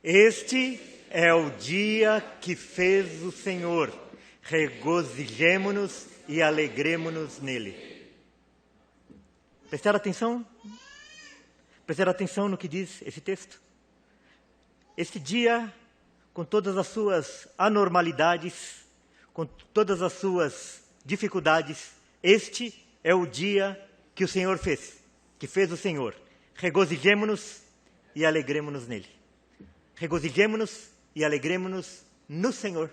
Este é o dia que fez o Senhor. Regozijemo-nos e alegremo-nos nele. Prestaram atenção? Prestaram atenção no que diz esse texto? Este dia, com todas as suas anormalidades, com todas as suas dificuldades, este é o dia que o Senhor fez, que fez o Senhor. Regozijemo-nos e alegremo-nos nele. Regozijemo-nos e alegremo-nos no Senhor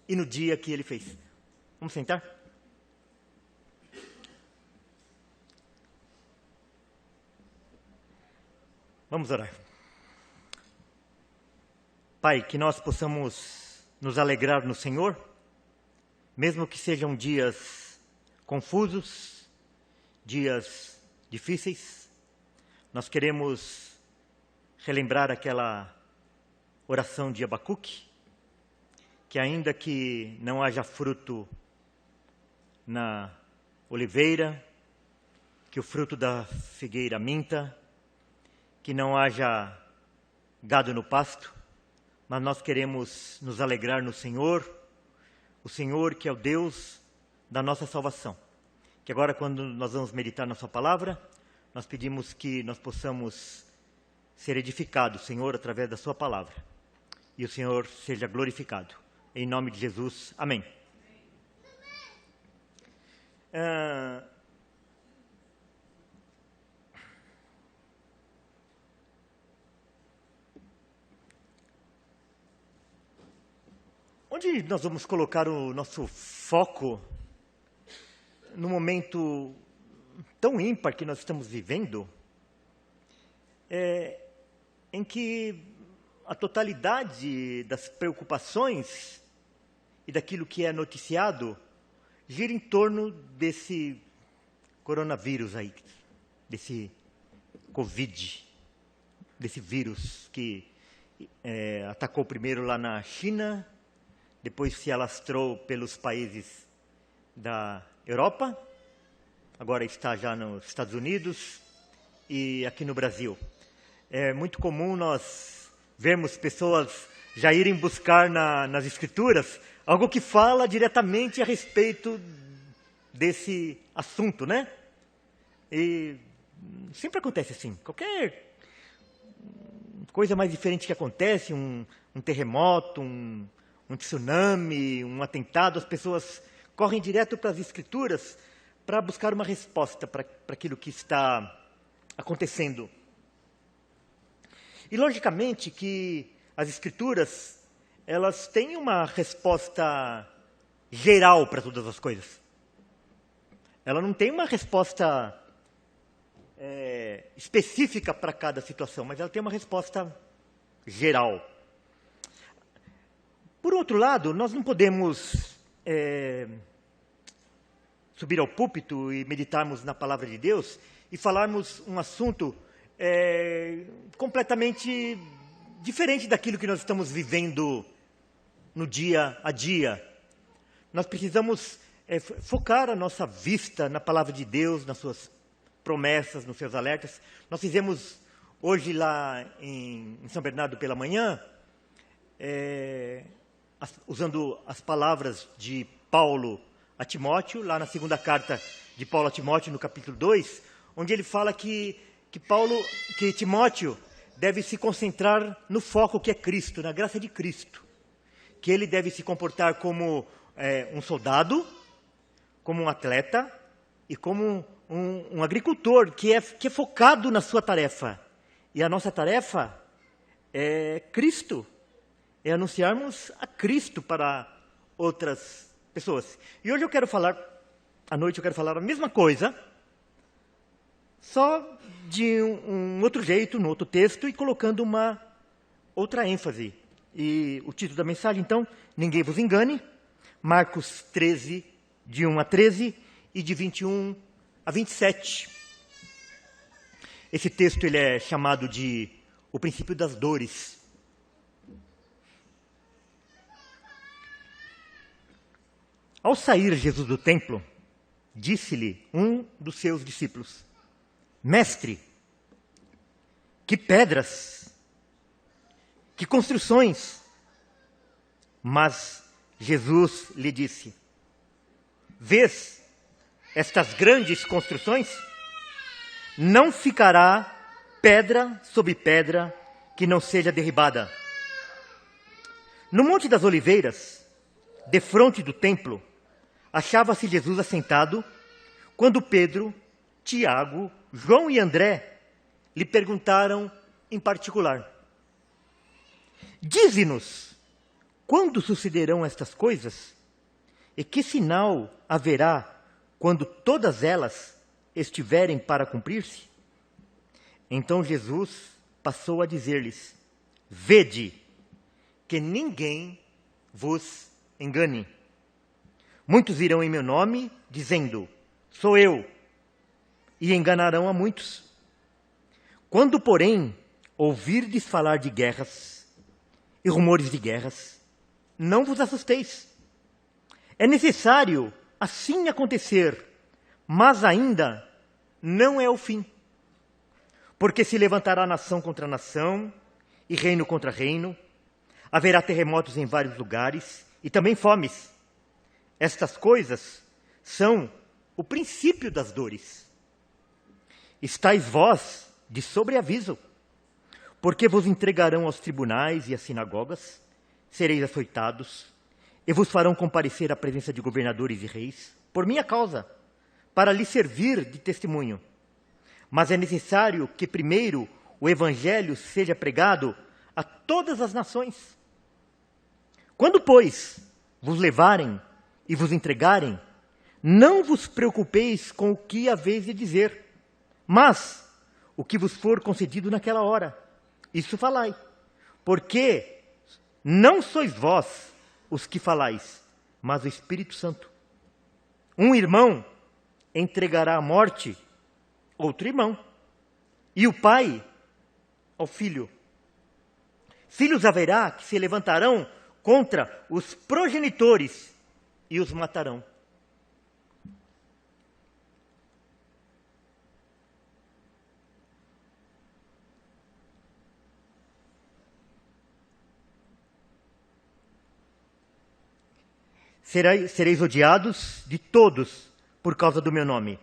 e no dia que Ele fez. Vamos sentar? Vamos orar. Pai, que nós possamos nos alegrar no Senhor, mesmo que sejam dias confusos, dias difíceis. Nós queremos relembrar aquela oração de Abacuque, que ainda que não haja fruto na oliveira, que o fruto da figueira minta, que não haja gado no pasto, mas nós queremos nos alegrar no Senhor, o Senhor que é o Deus da nossa salvação. Que agora, quando nós vamos meditar na sua palavra, nós pedimos que nós possamos ser edificados, Senhor, através da sua palavra. E o Senhor seja glorificado. Em nome de Jesus. Amém. Onde nós vamos colocar o nosso foco no momento tão ímpar que nós estamos vivendo, em que a totalidade das preocupações e daquilo que é noticiado gira em torno desse coronavírus aí, desse Covid, desse vírus que atacou primeiro lá na China, depois se alastrou pelos países da Europa, agora está já nos Estados Unidos e aqui no Brasil. É muito comum nós vermos pessoas já irem buscar nas Escrituras algo que fala diretamente a respeito desse assunto, né? E sempre acontece assim. Qualquer coisa mais diferente que acontece, um terremoto, um tsunami, um atentado, as pessoas correm direto para as Escrituras para buscar uma resposta para aquilo que está acontecendo. E, logicamente, que as Escrituras, elas têm uma resposta geral para todas as coisas. Ela não tem uma resposta específica para cada situação, mas ela tem uma resposta geral. Por outro lado, nós não podemos subir ao púlpito e meditarmos na palavra de Deus e falarmos um assunto completamente diferente daquilo que nós estamos vivendo no dia a dia. Nós precisamos focar a nossa vista na palavra de Deus, nas suas promessas, nos seus alertas. Nós fizemos hoje lá em São Bernardo pela manhã, usando as palavras de Paulo a Timóteo, lá na segunda carta de Paulo a Timóteo, no capítulo 2, onde ele fala que Timóteo deve se concentrar no foco que é Cristo, na graça de Cristo. Que ele deve se comportar como um soldado, como um atleta e como um agricultor que é focado na sua tarefa. E a nossa tarefa é Cristo, é anunciarmos a Cristo para outras pessoas. E hoje à noite eu quero falar a mesma coisa, só de um outro jeito, no outro texto, e colocando uma outra ênfase. E o título da mensagem, então, Ninguém vos engane, Marcos 13, de 1 a 13 e de 21 a 27. Esse texto ele é chamado de o princípio das dores. Ao sair Jesus do templo, disse-lhe um dos seus discípulos: Mestre, que pedras! Que construções? Mas Jesus lhe disse: vês estas grandes construções? Não ficará pedra sobre pedra que não seja derribada. No Monte das Oliveiras, defronte do templo, achava-se Jesus assentado, quando Pedro, Tiago, João e André lhe perguntaram em particular: dize-nos, quando sucederão estas coisas? E que sinal haverá quando todas elas estiverem para cumprir-se? Então Jesus passou a dizer-lhes: vede, que ninguém vos engane. Muitos virão em meu nome, dizendo: sou eu, e enganarão a muitos. Quando, porém, ouvirdes falar de guerras e rumores de guerras, não vos assusteis. É necessário assim acontecer, mas ainda não é o fim. Porque se levantará nação contra nação e reino contra reino, haverá terremotos em vários lugares e também fomes. Estas coisas são o princípio das dores. Estais vós de sobreaviso, porque vos entregarão aos tribunais e às sinagogas, sereis açoitados, e vos farão comparecer à presença de governadores e reis, por minha causa, para lhes servir de testemunho. Mas é necessário que primeiro o evangelho seja pregado a todas as nações. Quando, pois, vos levarem e vos entregarem, não vos preocupeis com o que haveis de dizer, mas o que vos for concedido naquela hora, isso falai, porque não sois vós os que falais, mas o Espírito Santo. Um irmão entregará à morte outro irmão, e o pai ao filho. Filhos haverá que se levantarão contra os progenitores e os matarão. Sereis odiados de todos por causa do meu nome.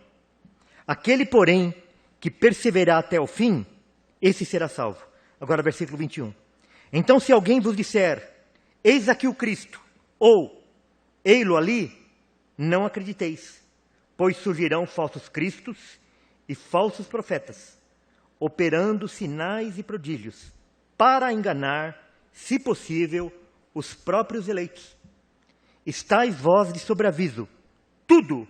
Aquele, porém, que perseverar até o fim, esse será salvo. Agora, versículo 21. Então, se alguém vos disser: eis aqui o Cristo, ou ei-lo ali, não acrediteis, pois surgirão falsos cristos e falsos profetas, operando sinais e prodígios, para enganar, se possível, os próprios eleitos. Estais vós de sobreaviso, tudo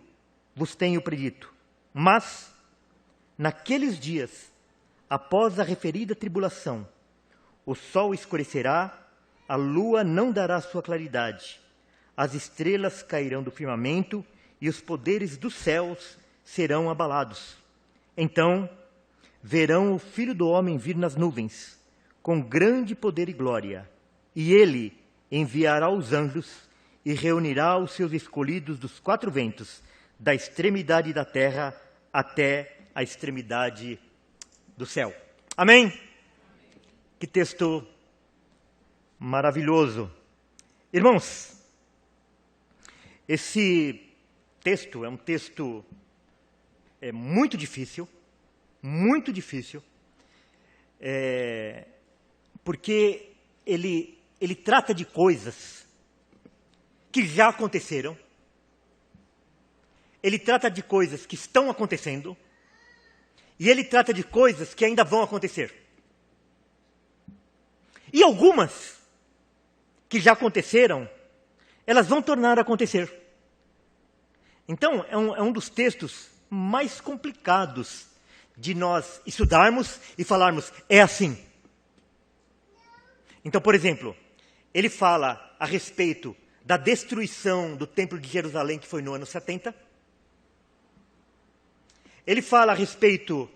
vos tenho predito. Mas, naqueles dias, após a referida tribulação, o sol escurecerá, a lua não dará sua claridade, as estrelas cairão do firmamento e os poderes dos céus serão abalados. Então, verão o Filho do Homem vir nas nuvens, com grande poder e glória, e ele enviará os anjos e reunirá os seus escolhidos dos quatro ventos, da extremidade da terra até a extremidade do céu. Amém? Que texto maravilhoso. Irmãos, esse texto é um texto muito difícil, porque ele trata de coisas que já aconteceram, ele trata de coisas que estão acontecendo, e ele trata de coisas que ainda vão acontecer. E algumas que já aconteceram, elas vão tornar a acontecer. Então, é um dos textos mais complicados de nós estudarmos e falarmos: é assim. Então, por exemplo, ele fala a respeito da destruição do Templo de Jerusalém, que foi no ano 70. Ele fala a respeito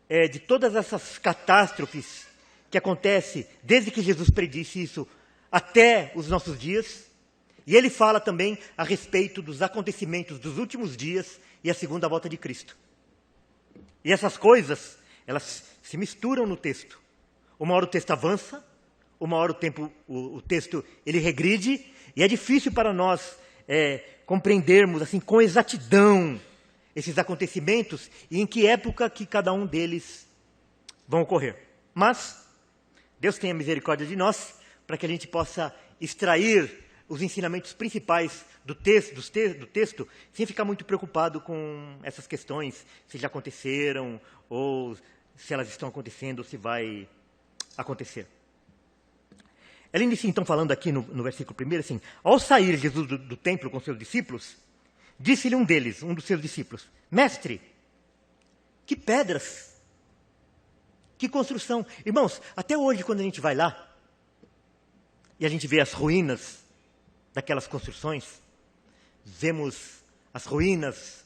de todas essas catástrofes que acontecem desde que Jesus predisse isso até os nossos dias. E ele fala também a respeito dos acontecimentos dos últimos dias e a segunda volta de Cristo. E essas coisas, elas se misturam no texto. Uma hora o texto avança, uma hora o texto ele regride, e é difícil para nós compreendermos assim com exatidão esses acontecimentos e em que época que cada um deles vão ocorrer. Mas Deus tenha misericórdia de nós, para que a gente possa extrair os ensinamentos principais do texto, sem ficar muito preocupado com essas questões, se já aconteceram, ou se elas estão acontecendo, ou se vai acontecer. Ela inicia então falando aqui no versículo 1, assim, ao sair Jesus do templo com seus discípulos, disse-lhe um deles, um dos seus discípulos, mestre, que pedras, que construção. Irmãos, até hoje quando a gente vai lá, e a gente vê as ruínas daquelas construções, vemos as ruínas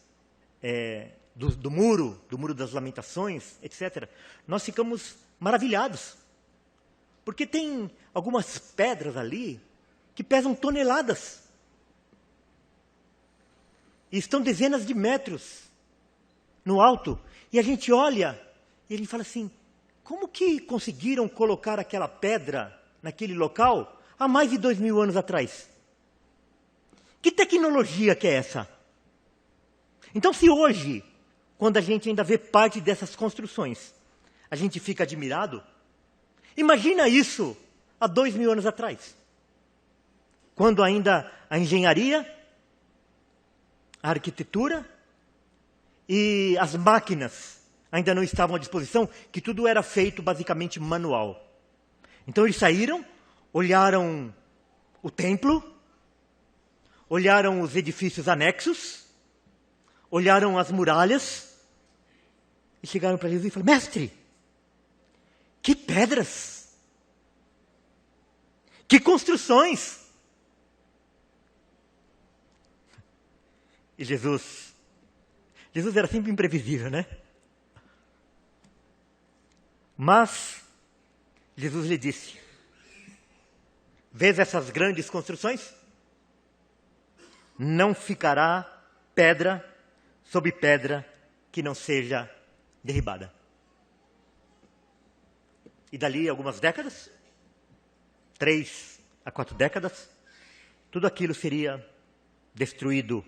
do muro das lamentações, etc. Nós ficamos maravilhados, porque tem algumas pedras ali que pesam toneladas, e estão dezenas de metros no alto, e a gente olha, e a gente fala assim, como que conseguiram colocar aquela pedra naquele local há mais de 2000 anos atrás? Que tecnologia que é essa? Então, se hoje, quando a gente ainda vê parte dessas construções, a gente fica admirado, imagina isso há 2000 anos atrás, quando ainda a engenharia, a arquitetura e as máquinas ainda não estavam à disposição, que tudo era feito basicamente manual. Então eles saíram, olharam o templo, olharam os edifícios anexos, olharam as muralhas, e chegaram para Jesus e falaram, mestre, que pedras, que construções. E Jesus era sempre imprevisível, né? Mas Jesus lhe disse, vês essas grandes construções? Não ficará pedra sobre pedra que não seja derribada. E dali algumas décadas, 3 a 4 décadas, tudo aquilo seria destruído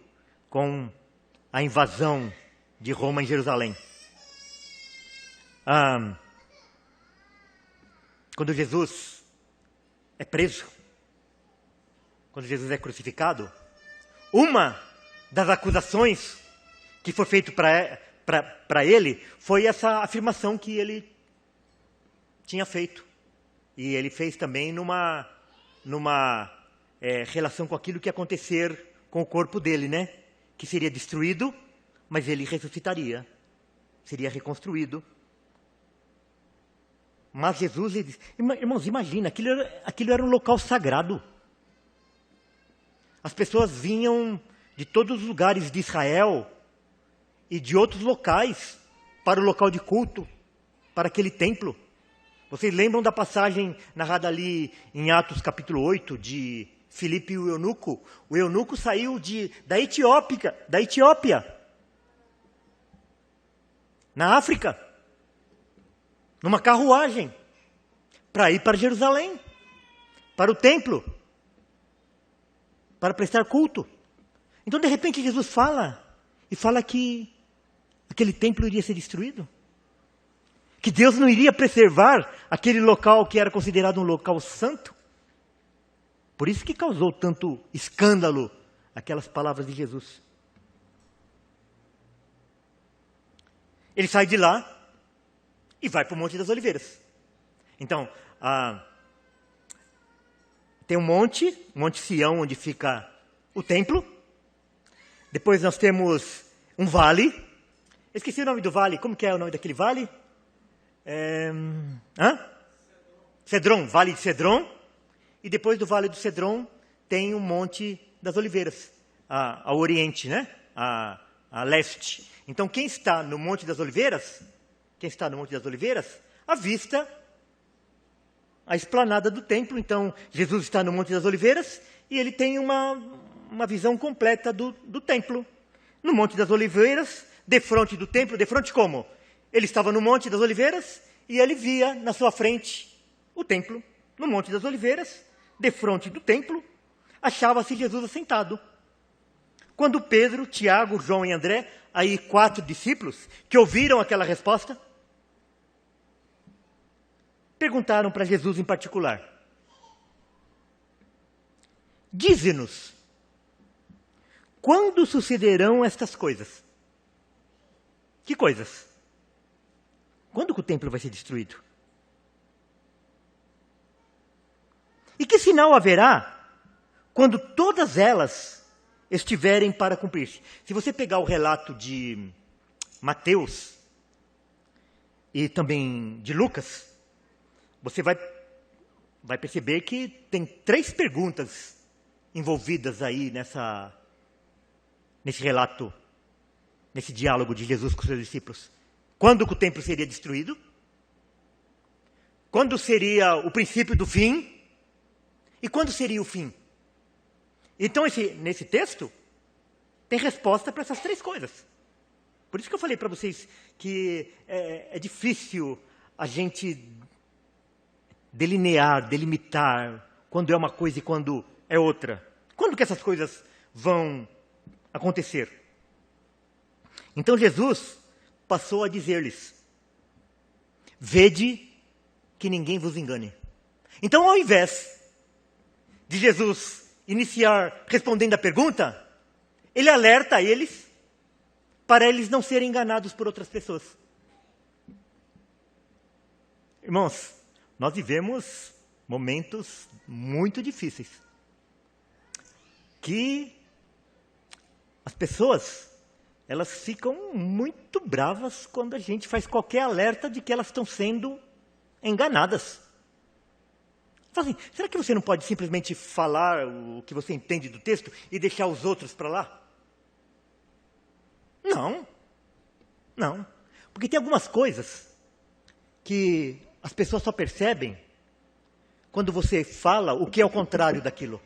com a invasão de Roma em Jerusalém. Quando Jesus é preso, quando Jesus é crucificado, uma das acusações que foi feita para ele foi essa afirmação que ele tinha feito. E ele fez também numa relação com aquilo que ia acontecer com o corpo dele, né? Que seria destruído, mas ele ressuscitaria, seria reconstruído. Mas Jesus, ele disse, irmãos, imagina, aquilo era um local sagrado. As pessoas vinham de todos os lugares de Israel e de outros locais para o local de culto, para aquele templo. Vocês lembram da passagem narrada ali em Atos capítulo 8, de Filipe e o eunuco? O eunuco saiu da Etiópia, na África, numa carruagem, para ir para Jerusalém, para o templo, para prestar culto. Então, de repente, Jesus fala que aquele templo iria ser destruído. Que Deus não iria preservar aquele local que era considerado um local santo. Por isso que causou tanto escândalo aquelas palavras de Jesus. Ele sai de lá e vai para o Monte das Oliveiras. Então, tem um Monte Sião, onde fica o templo. Depois nós temos um vale. Esqueci o nome do vale. Como que é o nome daquele vale? Cedron, Vale de Cedron. E depois do Vale do Cedron tem o Monte das Oliveiras, ao oriente, né? A leste. Então, quem está no Monte das Oliveiras, avista a esplanada do templo. Então, Jesus está no Monte das Oliveiras e ele tem uma visão completa do templo. No Monte das Oliveiras, defronte do templo, defronte como? Ele estava no Monte das Oliveiras e ele via na sua frente o templo. no Monte das Oliveiras, defronte do templo, achava-se Jesus assentado. Quando Pedro, Tiago, João e André, aí 4 discípulos, que ouviram aquela resposta, perguntaram para Jesus em particular: dize-nos, quando sucederão estas coisas? Que coisas? Quando que o templo vai ser destruído? E que sinal haverá quando todas elas estiverem para cumprir-se? Se você pegar o relato de Mateus e também de Lucas, você vai perceber que tem 3 perguntas envolvidas aí nesse relato, nesse diálogo de Jesus com seus discípulos. Quando que o templo seria destruído? Quando seria o princípio do fim? E quando seria o fim? Então, nesse texto, tem resposta para essas 3 coisas. Por isso que eu falei para vocês que é difícil a gente delimitar quando é uma coisa e quando é outra. Quando que essas coisas vão acontecer? Então Jesus passou a dizer-lhes: vede que ninguém vos engane. Então, ao invés de Jesus iniciar respondendo a pergunta, ele alerta a eles para eles não serem enganados por outras pessoas. Irmãos, nós vivemos momentos muito difíceis, que as pessoas, elas ficam muito bravas quando a gente faz qualquer alerta de que elas estão sendo enganadas. Fala assim, será que você não pode simplesmente falar o que você entende do texto e deixar os outros para lá? Não. Porque tem algumas coisas que as pessoas só percebem quando você fala o que é o contrário daquilo.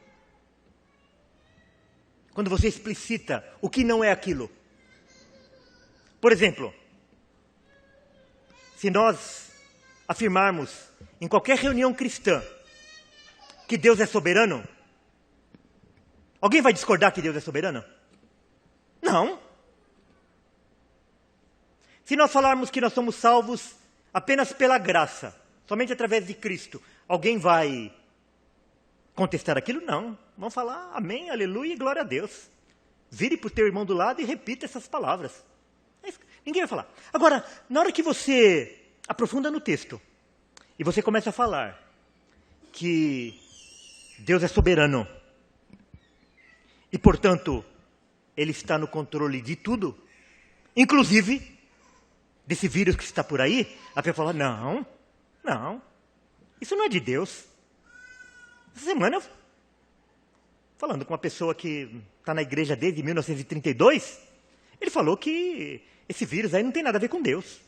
Quando você explicita o que não é aquilo. Por exemplo, se nós afirmarmos em qualquer reunião cristã que Deus é soberano, alguém vai discordar que Deus é soberano? Não. Se nós falarmos que nós somos salvos apenas pela graça, somente através de Cristo, alguém vai contestar aquilo? Não. Vão falar amém, aleluia e glória a Deus. Vire para o teu irmão do lado e repita essas palavras. Ninguém vai falar. Agora, na hora que você aprofunda no texto e você começa a falar que Deus é soberano e, portanto, Ele está no controle de tudo, inclusive desse vírus que está por aí, a pessoa fala, não, isso não é de Deus. Essa semana, falando com uma pessoa que está na igreja desde 1932, ele falou que esse vírus aí não tem nada a ver com Deus.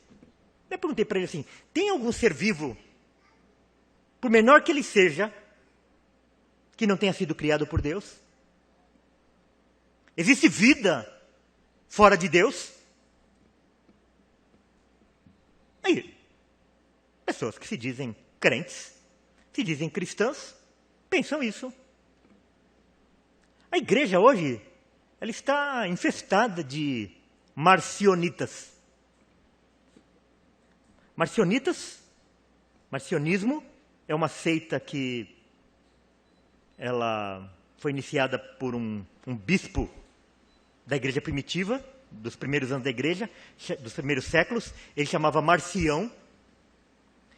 Eu perguntei para ele assim, tem algum ser vivo, por menor que ele seja, que não tenha sido criado por Deus? Existe vida fora de Deus? Aí, pessoas que se dizem crentes, se dizem cristãs, pensam isso. A igreja hoje, ela está infestada de marcionitas. Marcionismo é uma seita que ela foi iniciada por um bispo da igreja primitiva, dos primeiros anos da igreja, dos primeiros séculos. Ele chamava Marcião.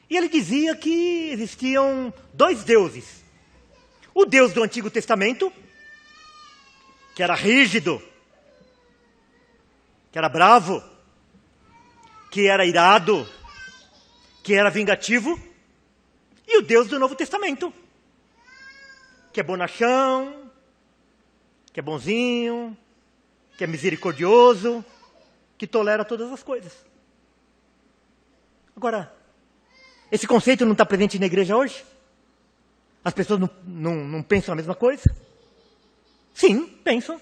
E ele dizia que existiam 2 deuses. O Deus do Antigo Testamento, que era rígido, que era bravo, que era irado, que era vingativo. E o Deus do Novo Testamento, que é bonachão, que é bonzinho, que é misericordioso, que tolera todas as coisas. Agora, esse conceito não está presente na igreja hoje? As pessoas não pensam a mesma coisa? Sim, pensam.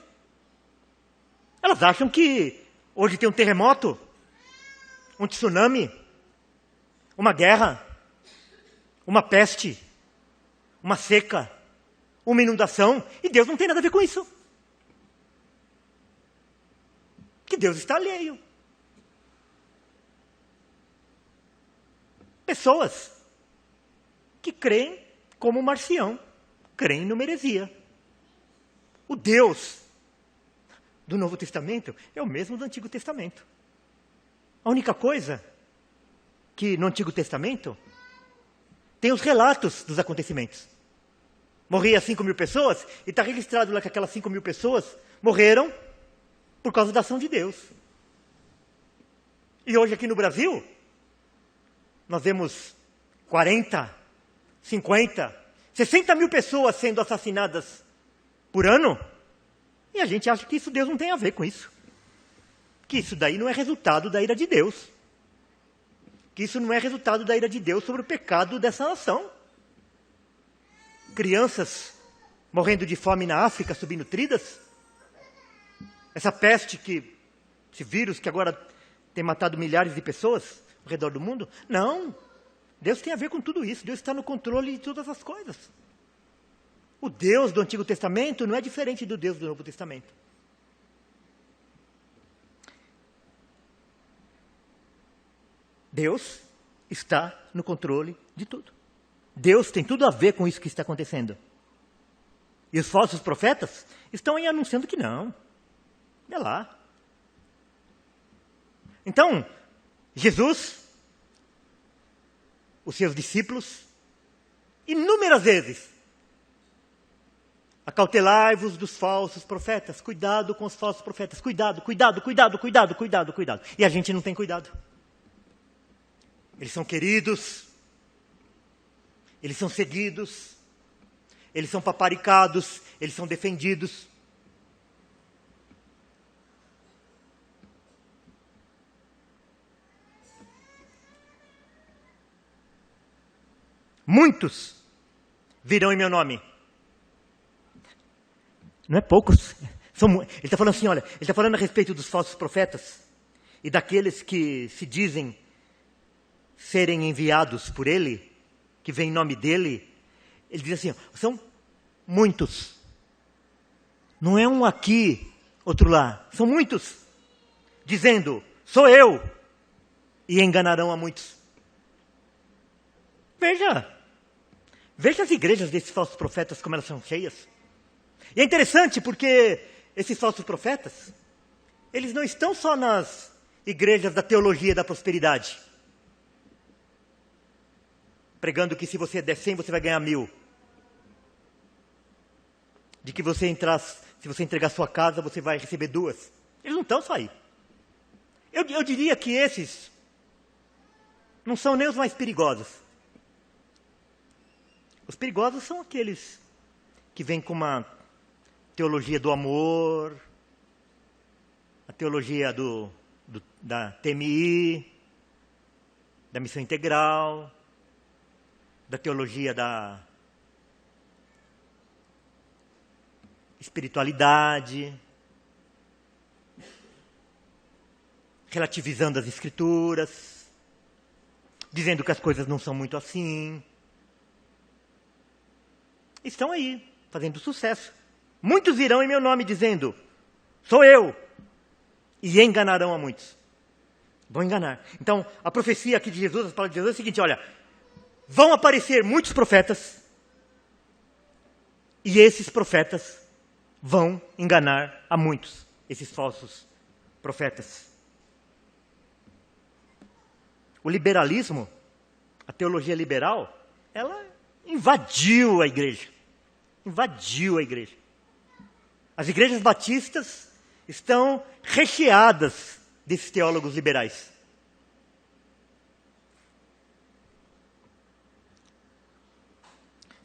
Elas acham que hoje tem um terremoto, um tsunami, uma guerra, uma peste, uma seca, uma inundação, e Deus não tem nada a ver com isso. Que Deus está alheio. Pessoas que creem como Marcião, creem em numeresia. O Deus do Novo Testamento é o mesmo do Antigo Testamento. A única coisa que no Antigo Testamento tem os relatos dos acontecimentos. Morria 5.000 pessoas e está registrado lá que aquelas 5.000 pessoas morreram por causa da ação de Deus. E hoje aqui no Brasil, nós vemos 40, 50, 60.000 pessoas sendo assassinadas por ano, e a gente acha que isso Deus não tem a ver com isso. Que isso daí não é resultado da ira de Deus. Que isso não é resultado da ira de Deus sobre o pecado dessa nação. Crianças morrendo de fome na África, subnutridas. Essa peste esse vírus que agora tem matado milhares de pessoas ao redor do mundo. Não, Deus tem a ver com tudo isso. Deus está no controle de todas as coisas. O Deus do Antigo Testamento não é diferente do Deus do Novo Testamento. Deus está no controle de tudo. Deus tem tudo a ver com isso que está acontecendo. E os falsos profetas estão aí anunciando que não. Olha lá. Então, Jesus, os seus discípulos, inúmeras vezes, acautelai-vos dos falsos profetas. Cuidado com os falsos profetas. Cuidado, cuidado, cuidado, cuidado, cuidado, cuidado. E a gente não tem cuidado. Eles são queridos, eles são seguidos, eles são paparicados, eles são defendidos. Muitos virão em meu nome. Não é poucos. Ele está falando assim, olha, ele está falando a respeito dos falsos profetas e daqueles que se dizem serem enviados por ele, que vem em nome dele. Ele diz assim, são muitos. Não é um aqui, outro lá. São muitos. Dizendo, sou eu. E enganarão a muitos. Veja as igrejas desses falsos profetas, como elas são cheias. E é interessante porque esses falsos profetas, eles não estão só nas igrejas da teologia da prosperidade, pregando que se você der 100, você vai ganhar 1.000. De que se você entregar sua casa, você vai receber 2. Eles não estão só aí. Eu diria que esses não são nem os mais perigosos. Os perigosos são aqueles que vêm com uma teologia do amor, a teologia da TMI, da missão integral, da teologia da espiritualidade, relativizando as escrituras, dizendo que as coisas não são muito assim. Estão aí, fazendo sucesso. Muitos virão em meu nome dizendo, sou eu, e enganarão a muitos. Vão enganar. Então, a profecia aqui de Jesus, as palavras de Jesus é o seguinte, olha, vão aparecer muitos profetas, e esses profetas vão enganar a muitos, esses falsos profetas. O liberalismo, a teologia liberal, ela invadiu a igreja. Invadiu a igreja. As igrejas batistas estão recheadas desses teólogos liberais.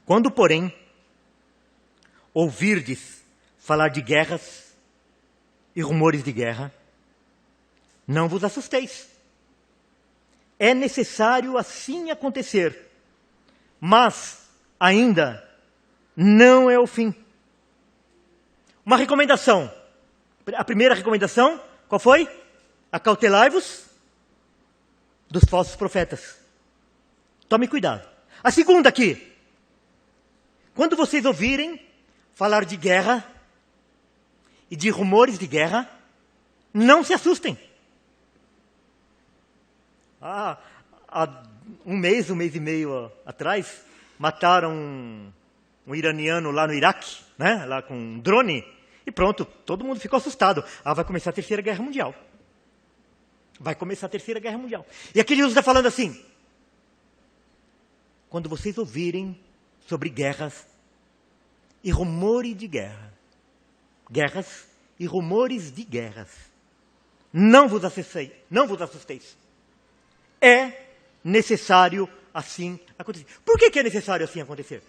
Quando, porém, ouvirdes falar de guerras e rumores de guerra, não vos assusteis. É necessário assim acontecer, mas ainda não é o fim. Uma recomendação. A primeira recomendação, qual foi? Acautelai-vos dos falsos profetas. Tome cuidado. A segunda aqui. Quando vocês ouvirem falar de guerra e de rumores de guerra, não se assustem. Há um mês e meio atrás, mataram um iraniano lá no Iraque, né? Lá com um drone, e pronto, todo mundo ficou assustado. Vai começar a Terceira Guerra Mundial. Vai começar a Terceira Guerra Mundial. E aqui Jesus está falando assim: quando vocês ouvirem sobre guerras e rumores de guerra, guerras e rumores de guerras, não vos assusteis. É necessário assim acontecer. Por que é necessário assim acontecer?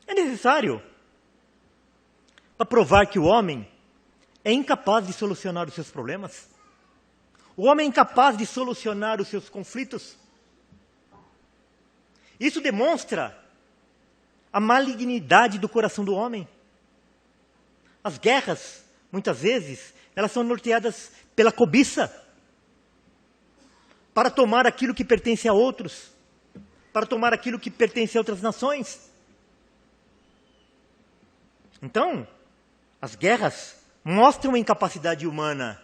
É necessário para provar que o homem é incapaz de solucionar os seus problemas. O homem é incapaz de solucionar os seus conflitos. Isso demonstra a malignidade do coração do homem. As guerras, muitas vezes, elas são norteadas pela cobiça, para tomar aquilo que pertence a outros, para tomar aquilo que pertence a outras nações. Então, as guerras mostram a incapacidade humana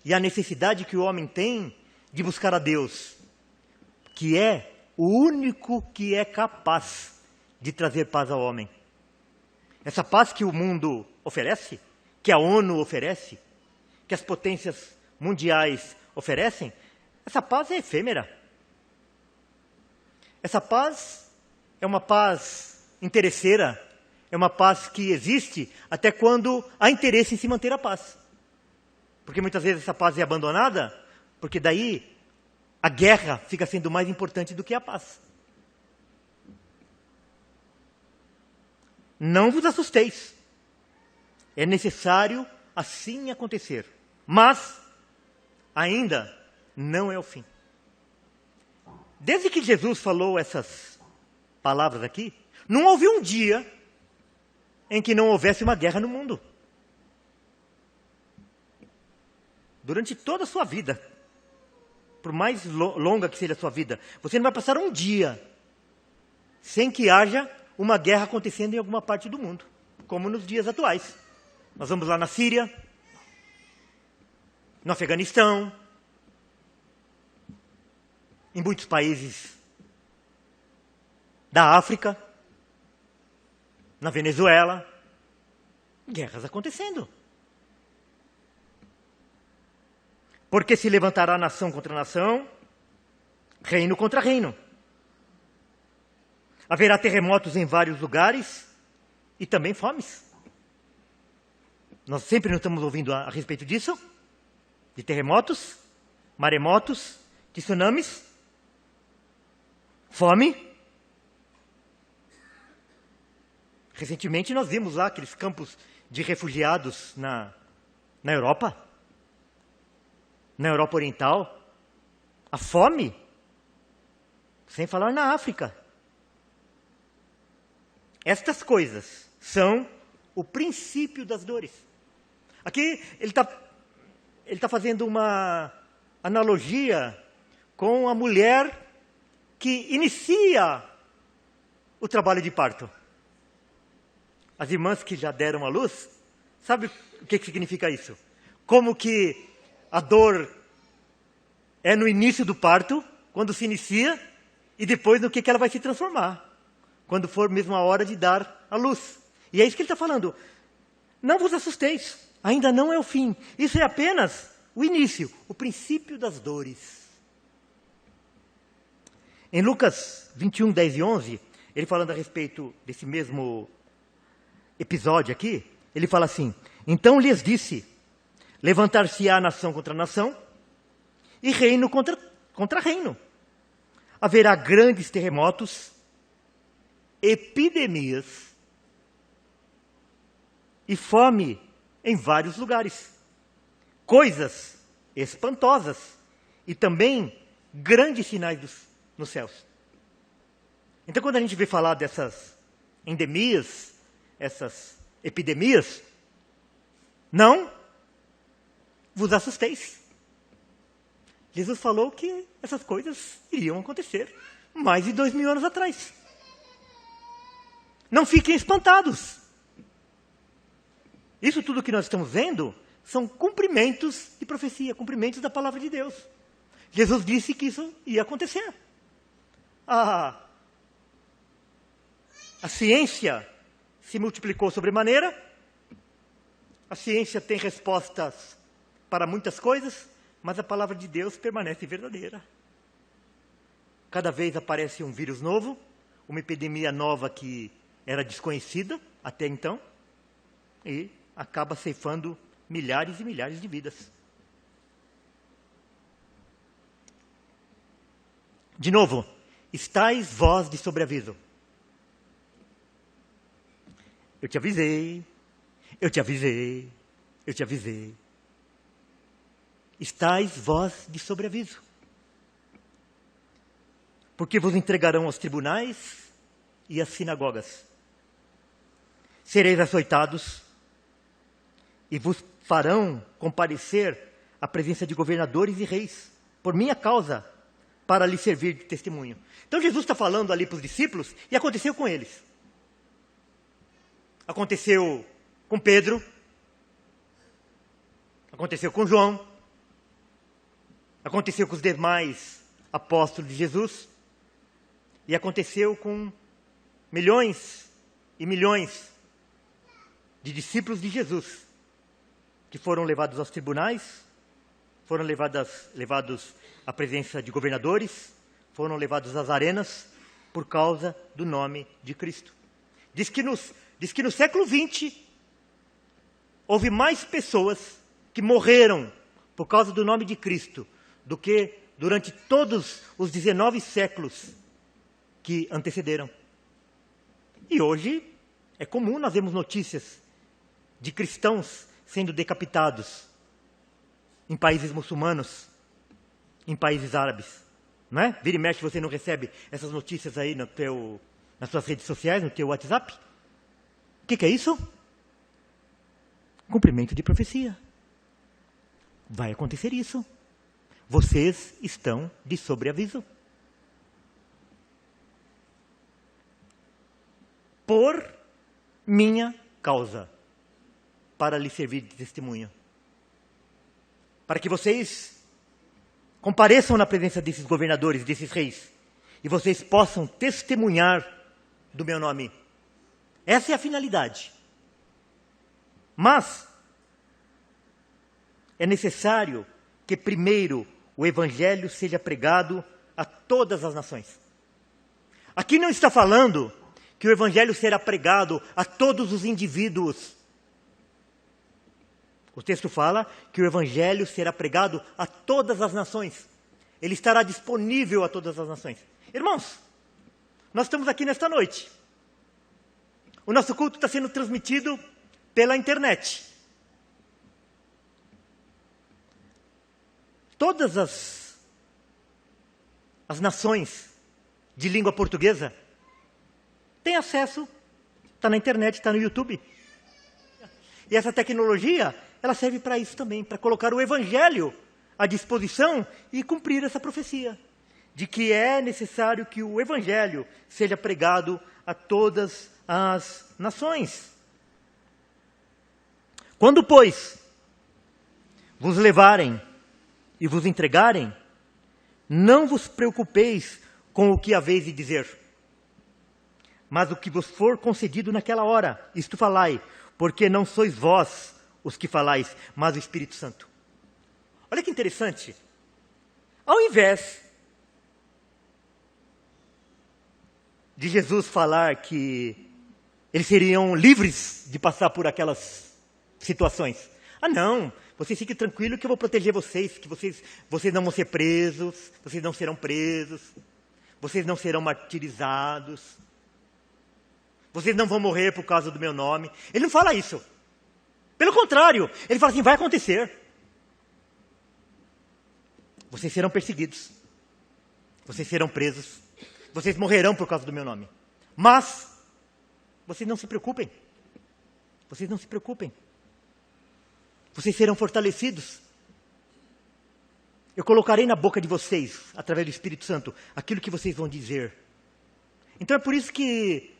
e a necessidade que o homem tem de buscar a Deus, que é o único que é capaz de trazer paz ao homem. Essa paz que o mundo oferece, que a ONU oferece, que as potências mundiais oferecem, essa paz é efêmera. Essa paz é uma paz interesseira, é uma paz que existe até quando há interesse em se manter a paz. Porque muitas vezes essa paz é abandonada, porque daí a guerra fica sendo mais importante do que a paz. Não vos assusteis. É necessário assim acontecer. Mas ainda não é o fim. Desde que Jesus falou essas palavras aqui, não houve um dia em que não houvesse uma guerra no mundo. Durante toda a sua vida, por mais longa que seja a sua vida, você não vai passar um dia sem que haja uma guerra acontecendo em alguma parte do mundo, como nos dias atuais. Nós vamos lá na Síria, no Afeganistão, em muitos países da África, na Venezuela, guerras acontecendo. Porque se levantará nação contra nação, reino contra reino. Haverá terremotos em vários lugares e também fomes. Nós sempre não estamos ouvindo a respeito disso, de terremotos, maremotos, de tsunamis, fome. Recentemente nós vimos lá aqueles campos de refugiados na Europa, na Europa Oriental, a fome, sem falar na África. Estas coisas são o princípio das dores. Aqui ele está fazendo uma analogia com a mulher que inicia o trabalho de parto. As irmãs que já deram à luz, sabe o que significa isso? Como que a dor é no início do parto, quando se inicia, e depois no que ela vai se transformar, quando for mesmo a hora de dar à luz. E é isso que ele está falando. Não vos assusteis, ainda não é o fim. Isso é apenas o início, o princípio das dores. Em Lucas 21, 10 e 11, ele falando a respeito desse mesmo episódio aqui, ele fala assim: então lhes disse, levantar-se-á nação contra nação, e reino contra reino. Haverá grandes terremotos, epidemias e fome em vários lugares. Coisas espantosas e também grandes sinais nos céus. Então, quando a gente vê falar dessas endemias, essas epidemias, não vos assusteis. Jesus falou que essas coisas iriam acontecer mais de 2000 anos atrás. Não fiquem espantados. Isso tudo que nós estamos vendo são cumprimentos de profecia, cumprimentos da palavra de Deus. Jesus disse que isso ia acontecer. A ciência se multiplicou sobremaneira. A ciência tem respostas para muitas coisas, mas a palavra de Deus permanece verdadeira. Cada vez aparece um vírus novo, uma epidemia nova que era desconhecida até então, e acaba ceifando milhares e milhares de vidas. De novo, estais vós de sobreaviso. Eu te avisei, eu te avisei, eu te avisei. Estais vós de sobreaviso. Porque vos entregarão aos tribunais e às sinagogas. Sereis açoitados e vos farão comparecer à presença de governadores e reis, por minha causa, para lhes servir de testemunho. Então Jesus está falando ali para os discípulos, e aconteceu com eles. Aconteceu com Pedro, aconteceu com João, aconteceu com os demais apóstolos de Jesus, e aconteceu com milhões e milhões de discípulos de Jesus, que foram levados aos tribunais, foram levados à presença de governadores, foram levados às arenas por causa do nome de Cristo. Diz que no século XX houve mais pessoas que morreram por causa do nome de Cristo do que durante todos os 19 séculos que antecederam. E hoje é comum nós vermos notícias de cristãos sendo decapitados em países muçulmanos, em países árabes. Não é? Vira e mexe, você não recebe essas notícias aí nas suas redes sociais, no teu WhatsApp? O que é isso? Cumprimento de profecia. Vai acontecer isso. Vocês estão de sobreaviso. Por minha causa, para lhe servir de testemunha. Para que vocês compareçam na presença desses governadores, desses reis, e vocês possam testemunhar do meu nome. Essa é a finalidade. Mas é necessário que primeiro o evangelho seja pregado a todas as nações. Aqui não está falando que o evangelho será pregado a todos os indivíduos. O texto fala que o evangelho será pregado a todas as nações. Ele estará disponível a todas as nações. Irmãos, nós estamos aqui nesta noite. O nosso culto está sendo transmitido pela internet. Todas as nações de língua portuguesa têm acesso, está na internet, está no YouTube. E essa tecnologia, ela serve para isso também, para colocar o evangelho à disposição e cumprir essa profecia, de que é necessário que o evangelho seja pregado a todas as nações. Quando, pois, vos levarem e vos entregarem, não vos preocupeis com o que haveis de dizer, mas o que vos for concedido naquela hora, isto falai, porque não sois vós os que falais, mas o Espírito Santo. Olha que interessante. Ao invés de Jesus falar que eles seriam livres de passar por aquelas situações. Ah, não, vocês fiquem tranquilos que eu vou proteger vocês, que vocês não vão ser presos, vocês não serão presos, vocês não serão martirizados, vocês não vão morrer por causa do meu nome. Ele não fala isso. Pelo contrário, ele fala assim, vai acontecer. Vocês serão perseguidos. Vocês serão presos. Vocês morrerão por causa do meu nome. Mas, vocês não se preocupem. Vocês não se preocupem. Vocês serão fortalecidos. Eu colocarei na boca de vocês, através do Espírito Santo, aquilo que vocês vão dizer. Então é por isso que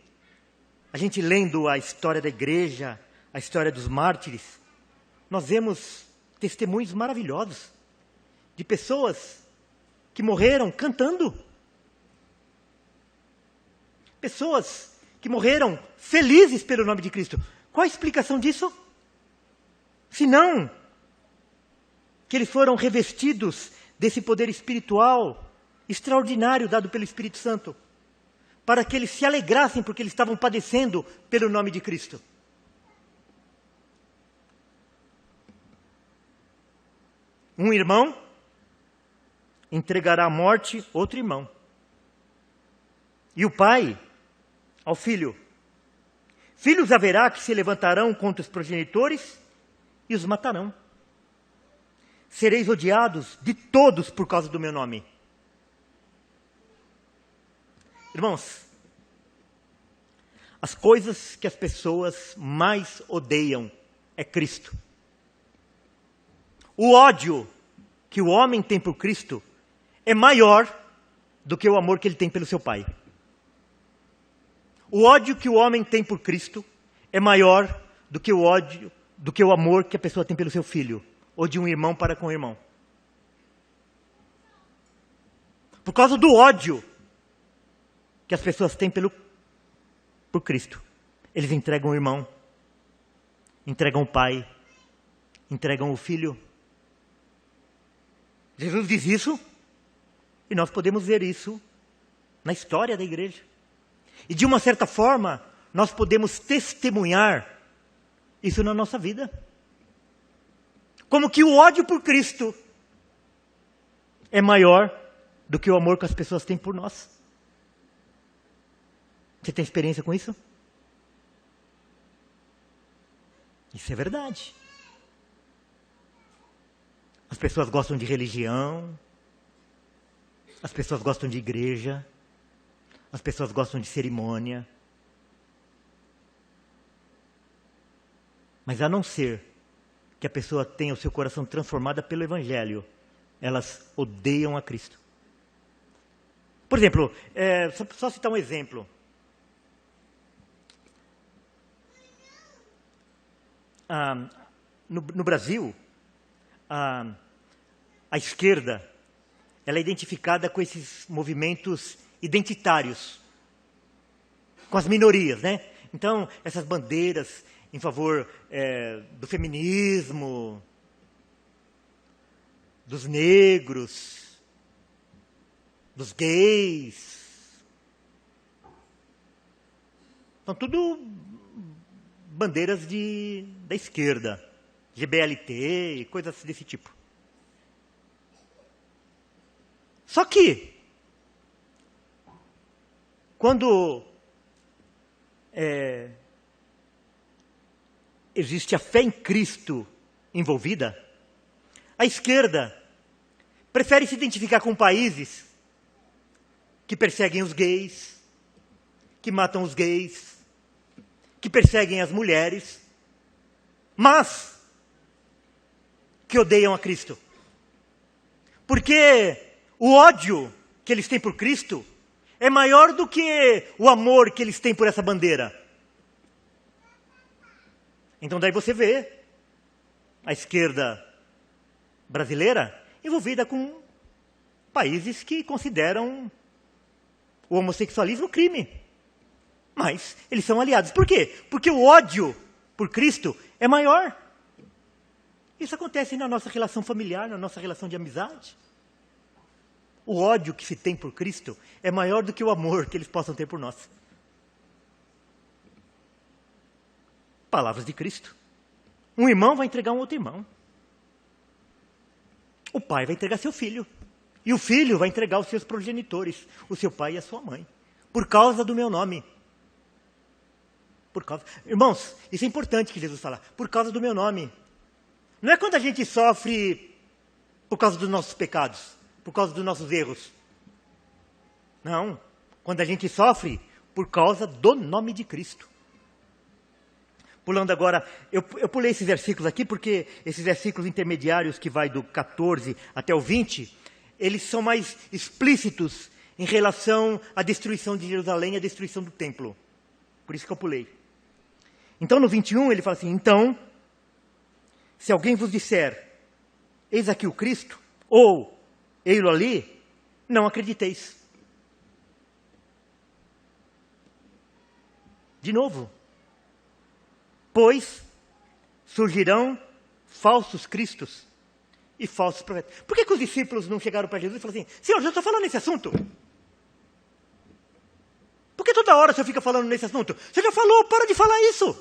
a gente lendo a história da igreja, a história dos mártires, nós vemos testemunhos maravilhosos de pessoas que morreram cantando. Pessoas que morreram felizes pelo nome de Cristo. Qual a explicação disso? Senão que eles foram revestidos desse poder espiritual extraordinário dado pelo Espírito Santo, para que eles se alegrassem porque eles estavam padecendo pelo nome de Cristo. Um irmão entregará à morte outro irmão. E o pai ao filho. Filhos haverá que se levantarão contra os progenitores e os matarão. Sereis odiados de todos por causa do meu nome. Irmãos, as coisas que as pessoas mais odeiam é Cristo. O ódio que o homem tem por Cristo é maior do que o amor que ele tem pelo seu pai. O ódio que o homem tem por Cristo é maior do que o amor que a pessoa tem pelo seu filho, ou de um irmão para com o irmão. Por causa do ódio que as pessoas têm por Cristo, eles entregam o irmão, entregam o pai, entregam o filho. Jesus diz isso, e nós podemos ver isso na história da igreja. E de uma certa forma, nós podemos testemunhar isso na nossa vida. Como que o ódio por Cristo é maior do que o amor que as pessoas têm por nós. Você tem experiência com isso? Isso é verdade. As pessoas gostam de religião, as pessoas gostam de igreja, as pessoas gostam de cerimônia. Mas a não ser que a pessoa tenha o seu coração transformado pelo Evangelho, elas odeiam a Cristo. Por exemplo, só citar um exemplo. No Brasil, a esquerda, ela é identificada com esses movimentos identitários, com as minorias, né? Então, essas bandeiras em favor do feminismo, dos negros, dos gays. São tudo bandeiras da esquerda, GBLT e coisas desse tipo. Só que, quando existe a fé em Cristo envolvida, a esquerda prefere se identificar com países que perseguem os gays, que matam os gays, que perseguem as mulheres, mas que odeiam a Cristo. Porque o ódio que eles têm por Cristo é maior do que o amor que eles têm por essa bandeira. Então daí você vê a esquerda brasileira envolvida com países que consideram o homossexualismo crime. Mas eles são aliados. Por quê? Porque o ódio por Cristo é maior. Isso acontece na nossa relação familiar, na nossa relação de amizade. O ódio que se tem por Cristo é maior do que o amor que eles possam ter por nós. Palavras de Cristo. Um irmão vai entregar um outro irmão. O pai vai entregar seu filho. E o filho vai entregar os seus progenitores, o seu pai e a sua mãe. Por causa do meu nome. Irmãos, isso é importante que Jesus fala. Por causa do meu nome. Não é quando a gente sofre por causa dos nossos pecados, por causa dos nossos erros. Não. Quando a gente sofre por causa do nome de Cristo. Pulando agora, eu pulei esses versículos aqui porque esses versículos intermediários que vai do 14 até o 20, eles são mais explícitos em relação à destruição de Jerusalém e à destruição do templo. Por isso que eu pulei. Então, no 21, ele fala assim, então, se alguém vos disser, eis aqui o Cristo, ou, ei-lo ali, não acrediteis. De novo. Pois surgirão falsos cristos e falsos profetas. Por que os discípulos não chegaram para Jesus e falaram assim, Senhor, já estou falando nesse assunto? Por que toda hora o Senhor fica falando nesse assunto? Você já falou, para de falar isso.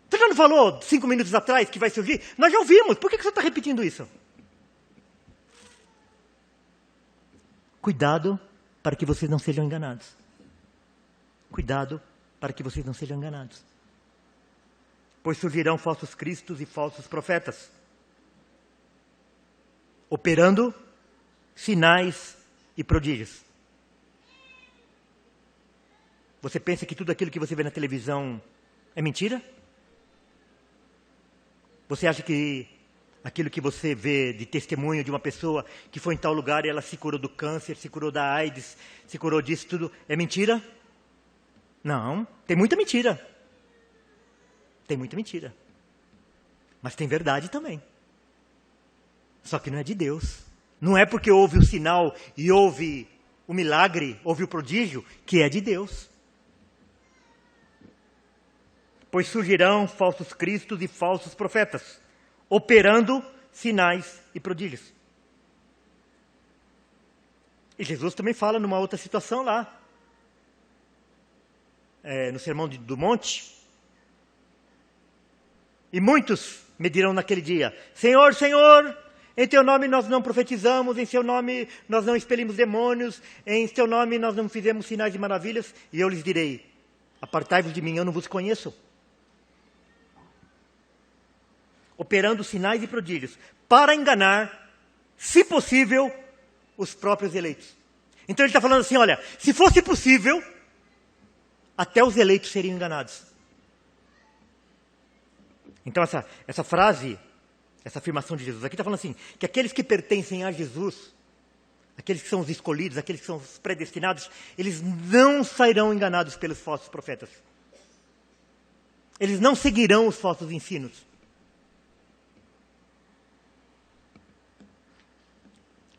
Você já não falou 5 minutos atrás que vai surgir? Nós já ouvimos, por que você está repetindo isso? Cuidado para que vocês não sejam enganados. Cuidado para que vocês não sejam enganados. Pois surgirão falsos cristos e falsos profetas, operando sinais e prodígios. Você pensa que tudo aquilo que você vê na televisão é mentira? Você acha que aquilo que você vê de testemunho de uma pessoa que foi em tal lugar e ela se curou do câncer, se curou da AIDS, se curou disso tudo, é mentira? Não, tem muita mentira. Tem muita mentira. Mas tem verdade também. Só que não é de Deus. Não é porque houve o sinal e houve o milagre, houve o prodígio, que é de Deus. Pois surgirão falsos cristos e falsos profetas, operando sinais e prodígios. E Jesus também fala numa outra situação lá, no Sermão do Monte. E muitos me dirão naquele dia, Senhor, Senhor, em teu nome nós não profetizamos, em seu nome nós não expelimos demônios, em seu nome nós não fizemos sinais e maravilhas. E eu lhes direi, apartai-vos de mim, eu não vos conheço. Operando sinais e prodígios, para enganar, se possível, os próprios eleitos. Então ele está falando assim, olha, se fosse possível, até os eleitos seriam enganados. Então essa frase, essa afirmação de Jesus aqui está falando assim, que aqueles que pertencem a Jesus, aqueles que são os escolhidos, aqueles que são os predestinados, eles não sairão enganados pelos falsos profetas. Eles não seguirão os falsos ensinos.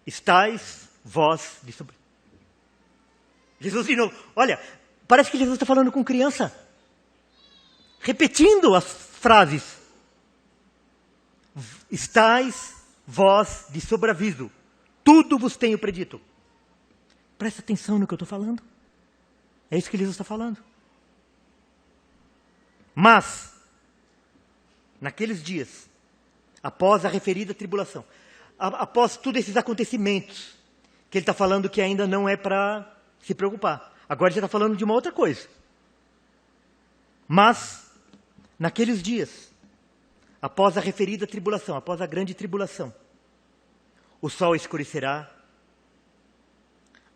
Estais vós de sobre... Jesus de novo, olha, parece que Jesus está falando com criança, repetindo as frases. Estais vós de sobreaviso, tudo vos tenho predito. Presta atenção no que eu estou falando. É isso que Jesus está falando. Mas, naqueles dias, após a referida tribulação, após todos esses acontecimentos, que ele está falando que ainda não é para se preocupar. Agora ele está falando de uma outra coisa. Mas, naqueles dias, após a referida tribulação, após a grande tribulação, o sol escurecerá,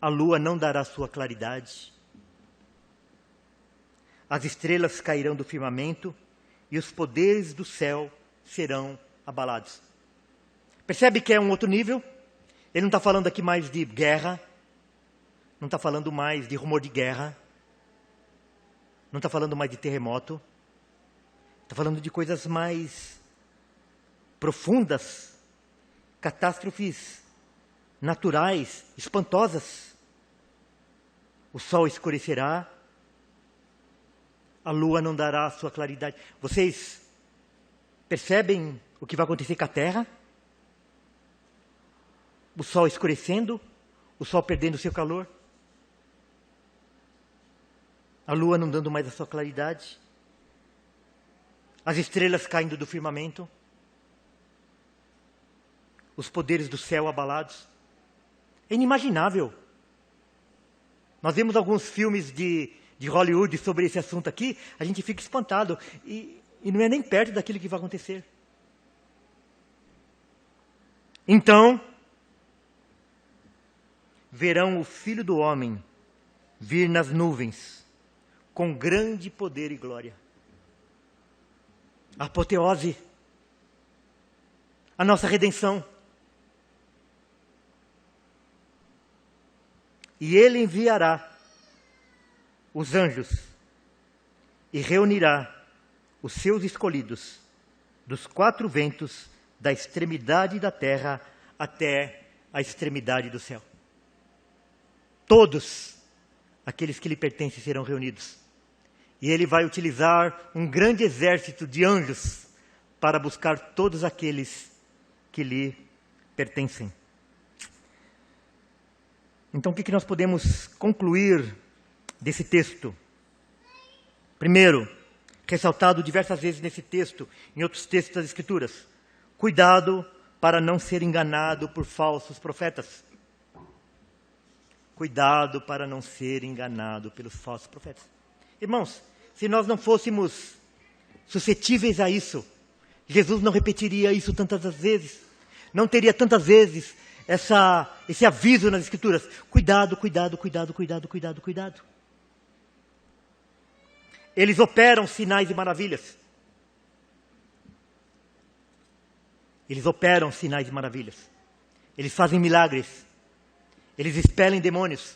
a lua não dará sua claridade, as estrelas cairão do firmamento e os poderes do céu serão abalados. Percebe que é um outro nível? Ele não está falando aqui mais de guerra, não está falando mais de rumor de guerra, não está falando mais de terremoto, está falando de coisas mais profundas, catástrofes naturais, espantosas. O sol escurecerá, a lua não dará a sua claridade. Vocês percebem o que vai acontecer com a terra? O sol escurecendo, o sol perdendo o seu calor, a lua não dando mais a sua claridade, as estrelas caindo do firmamento, os poderes do céu abalados. É inimaginável. Nós vemos alguns filmes de Hollywood sobre esse assunto aqui, a gente fica espantado, e não é nem perto daquilo que vai acontecer. Então, verão o Filho do Homem vir nas nuvens, com grande poder e glória. A apoteose, a nossa redenção. E ele enviará os anjos e reunirá os seus escolhidos dos 4 ventos, da extremidade da terra até a extremidade do céu. Todos aqueles que lhe pertencem serão reunidos. E ele vai utilizar um grande exército de anjos para buscar todos aqueles que lhe pertencem. Então, o que nós podemos concluir desse texto? Primeiro, ressaltado diversas vezes nesse texto, em outros textos das Escrituras, cuidado para não ser enganado por falsos profetas. Cuidado para não ser enganado pelos falsos profetas. Irmãos, se nós não fôssemos suscetíveis a isso, Jesus não repetiria isso tantas vezes. Não teria tantas vezes esse aviso nas Escrituras. Cuidado, cuidado, cuidado, cuidado, cuidado, cuidado. Eles operam sinais e maravilhas. Eles operam sinais e maravilhas. Eles fazem milagres. Eles expelem demônios.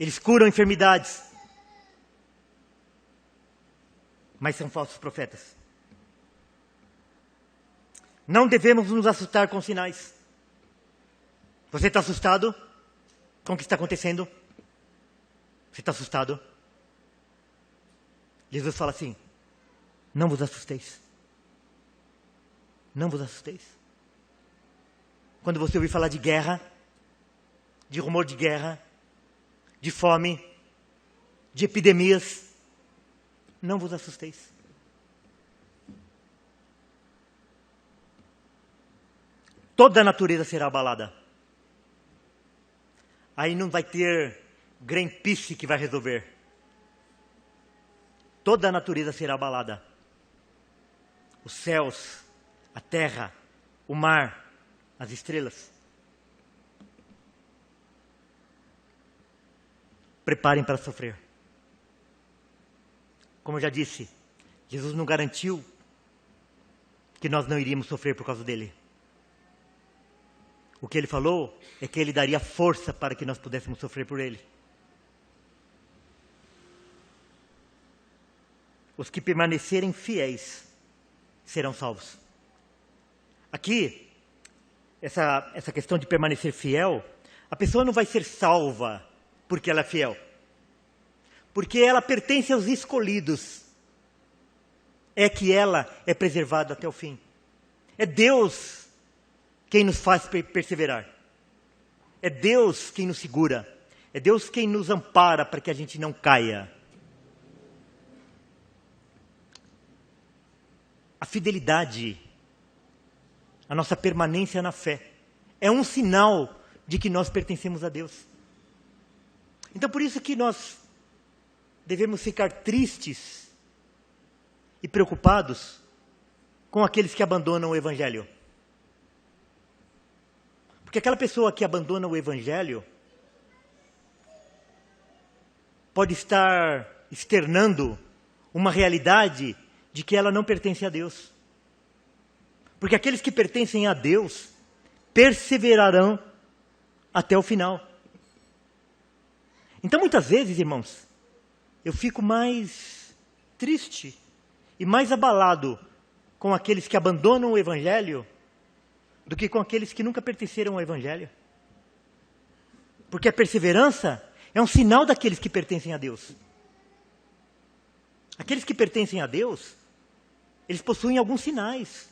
Eles curam enfermidades. Mas são falsos profetas. Não devemos nos assustar com sinais. Você está assustado com o que está acontecendo? Você está assustado? Jesus fala assim: não vos assusteis. Não vos assusteis. Quando você ouvir falar de guerra, de rumor de guerra, de fome, de epidemias, não vos assusteis. Toda a natureza será abalada. Aí não vai ter Greenpeace que vai resolver. Toda a natureza será abalada. Os céus, a terra, o mar, as estrelas. Preparem para sofrer. Como eu já disse, Jesus não garantiu que nós não iríamos sofrer por causa dele. O que ele falou é que ele daria força para que nós pudéssemos sofrer por ele. Os que permanecerem fiéis serão salvos. Aqui, essa questão de permanecer fiel, a pessoa não vai ser salva porque ela é fiel. Porque ela pertence aos escolhidos. É que ela é preservada até o fim. É Deus quem nos faz perseverar. É Deus quem nos segura. É Deus quem nos ampara para que a gente não caia. A fidelidade, a nossa permanência na fé, é um sinal de que nós pertencemos a Deus. Então, por isso que nós devemos ficar tristes e preocupados com aqueles que abandonam o Evangelho. Porque aquela pessoa que abandona o Evangelho pode estar externando uma realidade de que ela não pertence a Deus. Porque aqueles que pertencem a Deus perseverarão até o final. Então, muitas vezes, irmãos, eu fico mais triste e mais abalado com aqueles que abandonam o Evangelho do que com aqueles que nunca pertenceram ao Evangelho. Porque a perseverança é um sinal daqueles que pertencem a Deus. Aqueles que pertencem a Deus, eles possuem alguns sinais.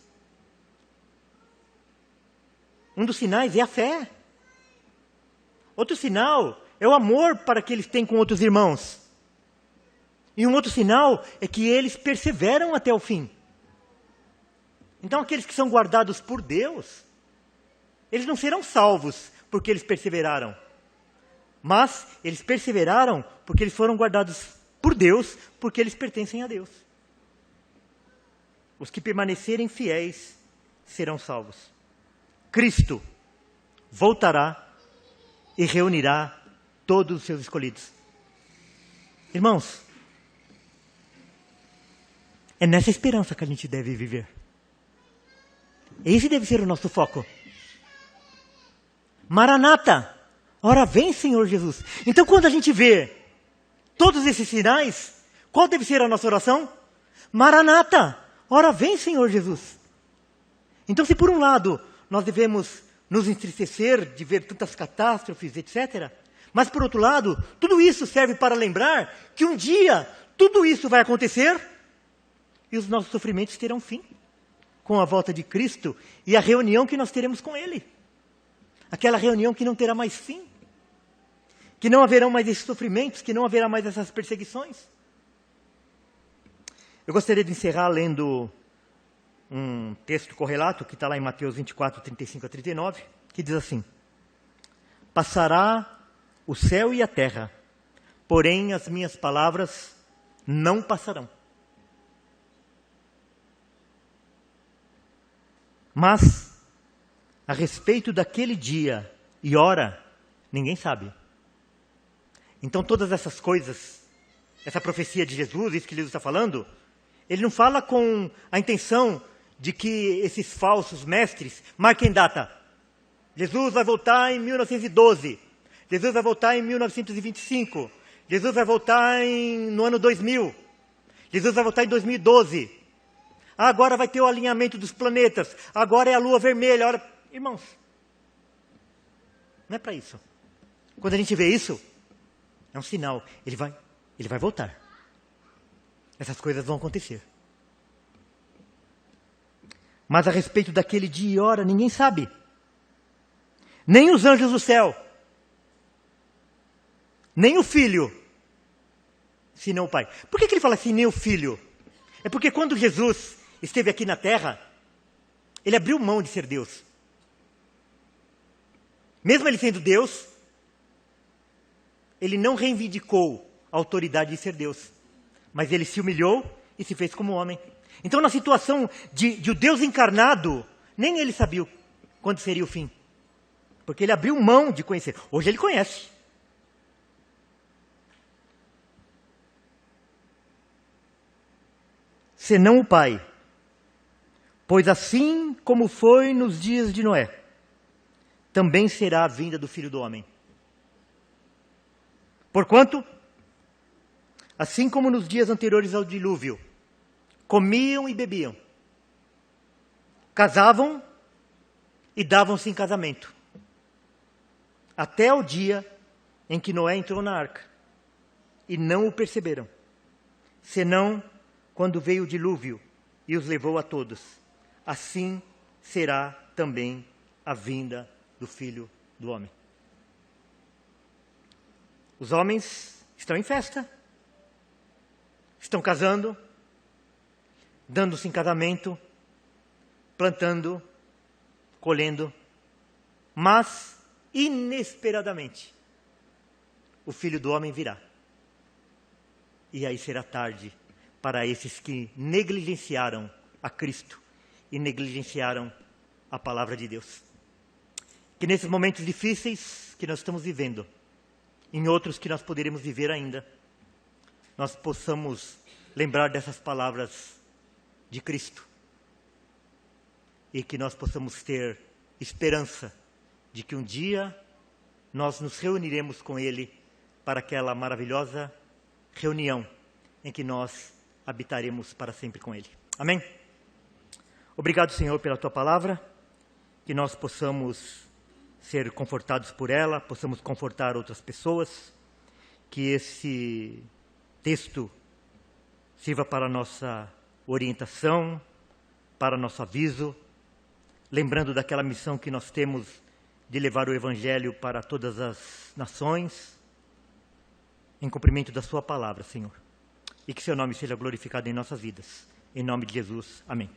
Um dos sinais é a fé. Outro sinal é o amor para que eles têm com outros irmãos. E um outro sinal é que eles perseveram até o fim. Então, aqueles que são guardados por Deus, eles não serão salvos porque eles perseveraram. Mas eles perseveraram porque eles foram guardados por Deus, porque eles pertencem a Deus. Os que permanecerem fiéis serão salvos. Cristo voltará e reunirá todos os seus escolhidos. Irmãos, é nessa esperança que a gente deve viver. Esse deve ser o nosso foco. Maranata, ora vem, Senhor Jesus. Então, quando a gente vê todos esses sinais, qual deve ser a nossa oração? Maranata! Ora vem, Senhor Jesus. Então, se por um lado nós devemos nos entristecer de ver tantas catástrofes, etc., mas por outro lado, tudo isso serve para lembrar que um dia tudo isso vai acontecer e os nossos sofrimentos terão fim com a volta de Cristo e a reunião que nós teremos com Ele. Aquela reunião que não terá mais fim, que não haverão mais esses sofrimentos, que não haverá mais essas perseguições. Eu gostaria de encerrar lendo um texto correlato que está lá em Mateus 24, 35 a 39, que diz assim: passará o céu e a terra, porém as minhas palavras não passarão. Mas, a respeito daquele dia e hora, ninguém sabe. Então todas essas coisas, essa profecia de Jesus, isso que Jesus está falando, ele não fala com a intenção de que esses falsos mestres marquem data. Jesus vai voltar em 1912. Jesus vai voltar em 1925. Jesus vai voltar no ano 2000. Jesus vai voltar em 2012. Agora vai ter o alinhamento dos planetas. Agora é a lua vermelha. Irmãos, não é para isso. Quando a gente vê isso, é um sinal. Ele vai voltar. Essas coisas vão acontecer. Mas a respeito daquele dia e hora, ninguém sabe. Nem os anjos do céu. Nem o Filho, senão o Pai. Por que ele fala assim, nem o Filho? É porque quando Jesus esteve aqui na terra, ele abriu mão de ser Deus. Mesmo ele sendo Deus, ele não reivindicou a autoridade de ser Deus. Mas ele se humilhou e se fez como homem. Então, na situação de o Deus encarnado, nem ele sabia quando seria o fim. Porque ele abriu mão de conhecer. Hoje ele conhece. Senão o Pai. Pois assim como foi nos dias de Noé, também será a vinda do Filho do Homem. Porquanto, assim como nos dias anteriores ao dilúvio, comiam e bebiam, casavam e davam-se em casamento, até o dia em que Noé entrou na arca, e não o perceberam, senão quando veio o dilúvio e os levou a todos. Assim será também a vinda do Filho do Homem. Os homens estão em festa, estão casando, dando-se em casamento, plantando, colhendo, mas, inesperadamente, o Filho do Homem virá. E aí será tarde para esses que negligenciaram a Cristo e negligenciaram a palavra de Deus. Que nesses momentos difíceis que nós estamos vivendo, em outros que nós poderemos viver ainda, nós possamos lembrar dessas palavras de Cristo e que nós possamos ter esperança de que um dia nós nos reuniremos com Ele para aquela maravilhosa reunião em que nós habitaremos para sempre com Ele. Amém? Obrigado, Senhor, pela Tua palavra, que nós possamos ser confortados por ela, possamos confortar outras pessoas, que esse texto sirva para a nossa orientação, para nosso aviso, lembrando daquela missão que nós temos de levar o Evangelho para todas as nações, em cumprimento da Sua palavra, Senhor. E que Seu nome seja glorificado em nossas vidas. Em nome de Jesus. Amém.